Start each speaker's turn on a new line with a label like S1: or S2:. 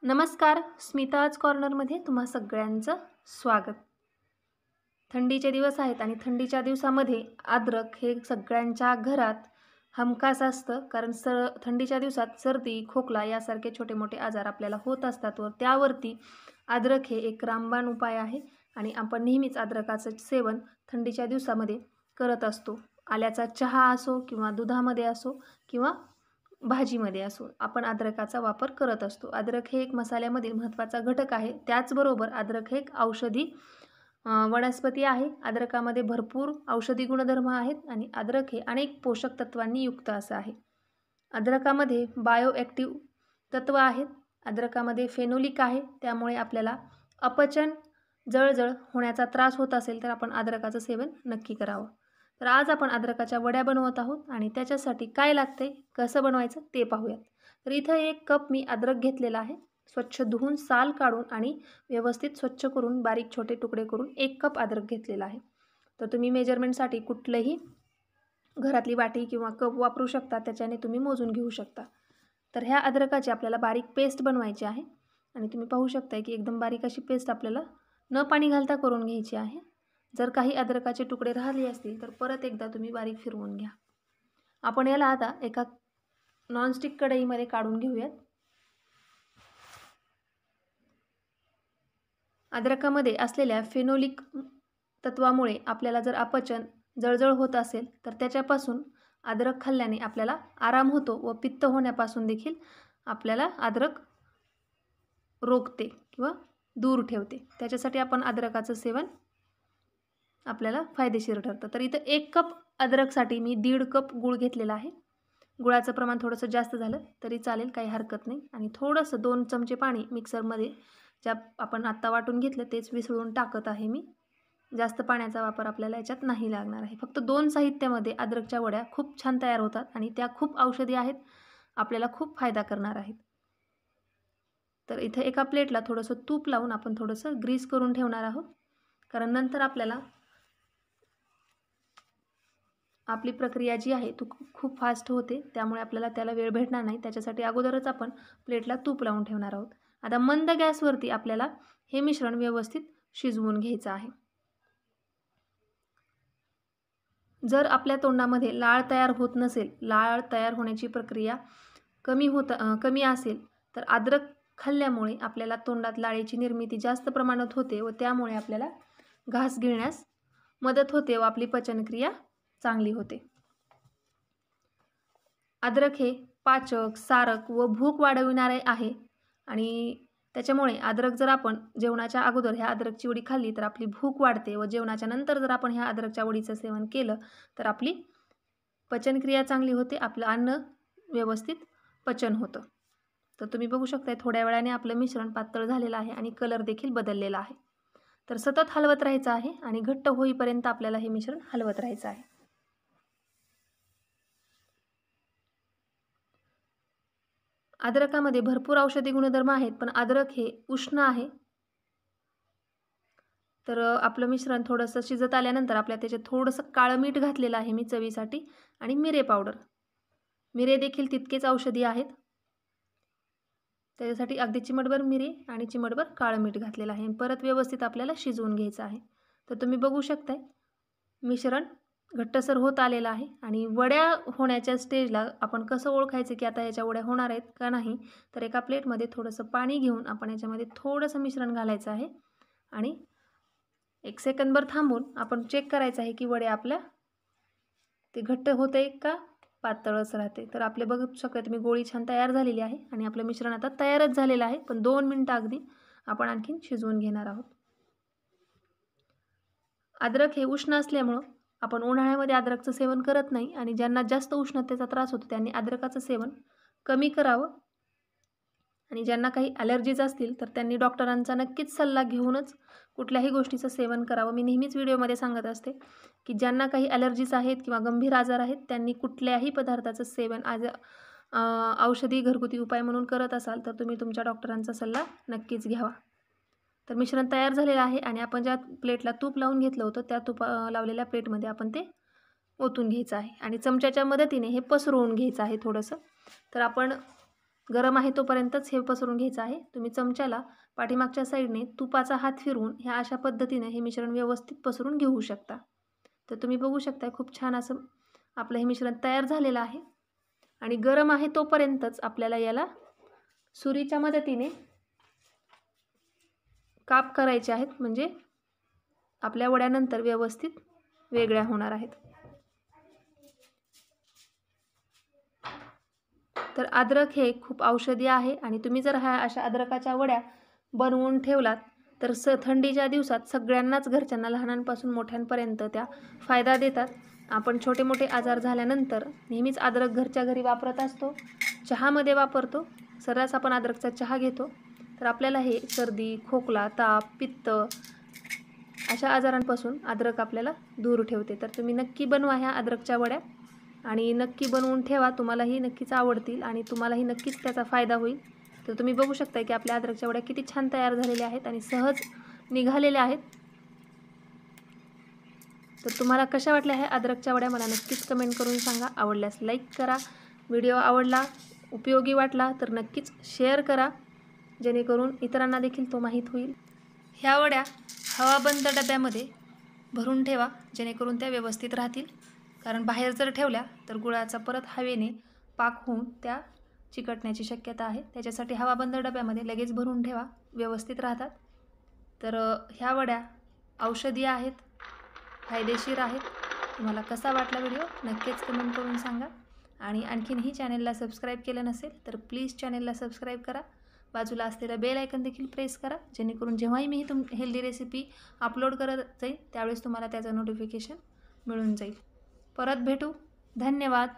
S1: नमस्कार, स्मिताज कॉर्नरमध्ये तुम्हा सगळ्यांचं स्वागत. थंडीचे दिवस आहेत आणि थंडीच्या दिवसामध्ये अद्रक हे सगळ्यांच्या घरात हमखास असतं. कारण थंडीच्या दिवसात सर्दी, खोकला यासारखे छोटे मोठे आजार आपल्याला होत असतात व त्यावरती अद्रक हे एक रामबाण उपाय आहे आणि आपण नेहमीच अद्रकाचं सेवन थंडीच्या दिवसामध्ये करत असतो. आल्याचा चहा असो किंवा दुधामध्ये असो किंवा भाजीमध्ये असो, आपण अद्रकाचा वापर करत असतो. अद्रक हे एक मसाल्यामधील महत्त्वाचा घटक आहे. त्याचबरोबर अद्रक हे एक औषधी वनस्पती आहे. अद्रकामध्ये भरपूर औषधी गुणधर्म आहेत आणि अद्रक हे अनेक पोषक तत्वांनी युक्त असं आहे. अद्रकामध्ये बायोॲक्टिव्ह तत्व आहेत. अद्रकामध्ये फेनोलिक आहे. त्यामुळे आपल्याला अपचन, जळजळ होण्याचा त्रास होत असेल तर आपण अद्रकाचं सेवन नक्की करावं. तर आज आपण अद्रकाच्या वड्या बनवत आहोत आणि त्याच्यासाठी काय लागते, कसं बनवायचं ते पाहूयात. तर इथं 1 कप मी अद्रक घेतलेला आहे. स्वच्छ धुवून साल काढून आणि व्यवस्थित स्वच्छ करून बारीक छोटे तुकडे करून 1 कप अद्रक घेतलेला आहे. तर तुम्ही मेजरमेंटसाठी कुठलंही घरातली वाटी किंवा कप वापरू शकता, त्याच्याने तुम्ही मोजून घेऊ शकता. तर ह्या अद्रकाची आपल्याला बारीक पेस्ट बनवायची आहे आणि तुम्ही पाहू शकता की एकदम बारीक अशी पेस्ट आपल्याला न पाणी घालता करून घ्यायची आहे. जर काही अद्रकाचे तुकडे राहिले असतील तर परत एकदा तुम्ही बारीक फिरवून घ्या. आपण याला आता एका नॉनस्टिक कढईमध्ये काढून घेऊयात. अद्रकामध्ये असलेल्या फेनोलिक तत्वामुळे आपल्याला जर अपचन, जळजळ होत असेल तर त्याच्यापासून अद्रक खाल्ल्याने आपल्याला आराम होतो व पित्त होण्यापासून देखील आपल्याला अद्रक रोखते किंवा दूर ठेवते. त्याच्यासाठी आपण अद्रकाचं सेवन आपल्याला फायदेशीर ठरतं. तर इथं 1 कप अद्रकसाठी मी 1.5 कप गूळ घेतलेला आहे. गुळाचं प्रमाण थोडंसं जास्त झालं तरी चालेल, काही हरकत नाही. आणि थोडंसं 2 चमचे पाणी मिक्सरमध्ये ज्या आपण आत्ता वाटून घेतलं तेच विसळून टाकत आहे मी. जास्त पाण्याचा वापर आपल्याला याच्यात नाही लागणार आहे. फक्त 2 साहित्यामध्ये अद्रकच्या वड्या खूप छान तयार होतात आणि त्या खूप औषधी आहेत, आपल्याला खूप फायदा करणार आहेत. तर इथे एका प्लेटला थोडंसं तूप लावून आपण थोडंसं ग्रीस करून ठेवणार आहोत. कारण नंतर आपल्याला आपली प्रक्रिया जी आहे ती खूप फास्ट होते, त्यामुळे आपल्याला त्याला वेळ भेटणार नाही. त्याच्यासाठी अगोदरच आपण प्लेटला तूप लावून ठेवणार आहोत. आता मंद गॅसवरती आपल्याला हे मिश्रण व्यवस्थित शिजवून घ्यायचं आहे. जर आपल्या तोंडामध्ये लाळ तयार होत नसेल, लाळ तयार होण्याची प्रक्रिया कमी असेल तर अद्रक खाल्ल्यामुळे आपल्याला तोंडात लाळेची निर्मिती जास्त प्रमाणात होते व त्यामुळे आपल्याला घास गिळण्यास मदत होते व आपली पचनक्रिया चांगली होते. अद्रक हे पाचक, सारक व भूक वाढविणारे आहे आणि त्याच्यामुळे अद्रक जर आपण जेवणाच्या अगोदर ह्या अद्रकची वडी खाल्ली तर आपली भूक वाढते व जेवणाच्या नंतर जर आपण ह्या अद्रकच्या वडीचं सेवन केलं तर आपली पचनक्रिया चांगली होते, आपलं अन्न व्यवस्थित पचन होतं. तर तुम्ही बघू शकता थोड्या वेळाने आपलं मिश्रण पातळ झालेलं आहे आणि कलर देखील बदललेला आहे. तर सतत हलवत राहायचं आहे आणि घट्ट होईपर्यंत आपल्याला हे मिश्रण हलवत राहायचं आहे. अद्रकामध्ये भरपूर औषधी गुणधर्म आहेत, पण अद्रक हे उष्ण आहे. तर आपलं मिश्रण थोडंसं शिजत आल्यानंतर आपल्या त्याच्यात थोडंसं काळं मीठ घातलेलं आहे मी चवीसाठी आणि मिरे पावडर. मिरे देखील तितकेच औषधी आहेत. त्याच्यासाठी अगदी चिमटभर मिरे आणि चिमटभर काळं मीठ घातलेलं आहे. परत व्यवस्थित आपल्याला शिजवून घ्यायचं आहे. तर तुम्ही बघू शकताय मिश्रण घट्टसर होत आलेलं आहे आणि वड्या होण्याच्या स्टेजला आपण कसं ओळखायचं की आता याच्या वड्या होणार आहेत का नाही, तर एका प्लेटमध्ये थोडंसं पाणी घेऊन आपण याच्यामध्ये थोडंसं मिश्रण घालायचं आहे आणि 1 सेकंदभर थांबून आपण चेक करायचं आहे की वड्या आपल्या ते घट्ट होते का पातळच राहते. तर आपले बघू शकता तुम्ही गोळी छान तयार झालेली आहे आणि आपलं मिश्रण आता तयारच झालेलं आहे, पण 2 मिनिटं अगदी आपण आणखीन शिजवून घेणार आहोत. अद्रक हे उष्ण असल्यामुळं आपण उन्हाळ्यामध्ये अद्रकचं सेवन करत नाही आणि ज्यांना जास्त उष्णतेचा त्रास होतो त्यांनी अद्रकाचं सेवन कमी करावं आणि ज्यांना काही ॲलर्जीज असतील तर त्यांनी डॉक्टरांचा नक्कीच सल्ला घेऊनच कुठल्याही गोष्टीचं सेवन करावं. मी नेहमीच व्हिडिओमध्ये सांगत असते की ज्यांना काही ॲलर्जीज आहेत किंवा गंभीर आजार आहेत त्यांनी कुठल्याही पदार्थाचं सेवन औषधी घरगुती उपाय म्हणून करत असाल तर तुम्ही तुमच्या डॉक्टरांचा सल्ला नक्कीच घ्यावा. तर मिश्रण तयार झालेलं आहे आणि आपण ज्या प्लेटला तूप लावून घेतलं होतं त्या लावलेल्या प्लेटमध्ये आपण ते ओतून घ्यायचं आहे आणि चमच्याच्या मदतीने हे पसरवून घ्यायचं आहे थोडंसं. तर आपण गरम आहे तोपर्यंतच हे पसरून घ्यायचं आहे. तुम्ही चमच्याला पाठीमागच्या साईडने तुपाचा हात फिरवून ह्या अशा पद्धतीने हे मिश्रण व्यवस्थित पसरून घेऊ शकता. तर तुम्ही बघू शकता खूप छान असं आपलं हे मिश्रण तयार झालेलं आहे. आणि गरम आहे तोपर्यंतच आपल्याला याला सुरीच्या मदतीने काप करायचे आहेत, म्हणजे आपल्या वड्यानंतर व्यवस्थित वेगळ्या होणार आहेत. तर अद्रक हे खूप औषधी आहे आणि तुम्ही जर अशा अद्रकाच्या वड्या बनवून ठेवलात तर थंडीच्या दिवसात सगळ्यांनाच, घरच्यांना लहानांपासून मोठ्यांपर्यंत त्या फायदा देतात. आपण छोटे मोठे आजार झाल्यानंतर नेहमीच अद्रक घरच्या घरी वापरत असतो, चहामध्ये वापरतो, सर्रास आपण अद्रकचा चहा घेतो. तर आपल्याला हे सर्दी, खोकला, ताप, पित्त अशा आजारांपासून अद्रक आपल्याला दूर ठेवते. तर तुम्ही नक्की बनवा ह्या अद्रकच्या वड्या आणि नक्की बनवून ठेवा. तुम्हालाही नक्कीच आवडतील आणि तुम्हालाही नक्कीच त्याचा फायदा होईल. तर तुम्ही बघू शकता की आपल्या अद्रकच्या वड्या किती छान तयार झालेल्या आहेत आणि सहज निघालेल्या आहेत. तर तुम्हाला कशा वाटल्या ह्या अद्रकच्या वड्या मला नक्कीच कमेंट करून सांगा. आवडल्यास लाईक करा. व्हिडिओ आवडला, उपयोगी वाटला तर नक्कीच शेअर करा, जेणेकरून इतरांना देखील तो माहीत होईल. ह्या वड्या हवाबंद डब्यामध्ये भरून ठेवा, जेणेकरून त्या व्यवस्थित राहतील. कारण बाहेर जर ठेवल्या तर गुळाचा परत हवेने पाक होऊन त्या चिकटण्याची शक्यता आहे. त्याच्यासाठी हवाबंद डब्यामध्ये लगेच भरून ठेवा, व्यवस्थित राहतात. तर ह्या वड्या औषधी आहेत, फायदेशीर आहेत. तुम्हाला कसा वाटला व्हिडिओ नक्कीच कमेंट करून सांगा. आणि आणखीनही चॅनलला सबस्क्राईब केलं नसेल तर प्लीज चॅनलला सबस्क्राईब करा. बाजूला असलेला बेल आयकन देखील प्रेस करा, जेणेकरून जेव्हाही मी हेल्दी रेसिपी अपलोड करत जाईल त्यावेळेस तुम्हाला त्याचं नोटिफिकेशन मिळून जाईल. परत भेटू. धन्यवाद.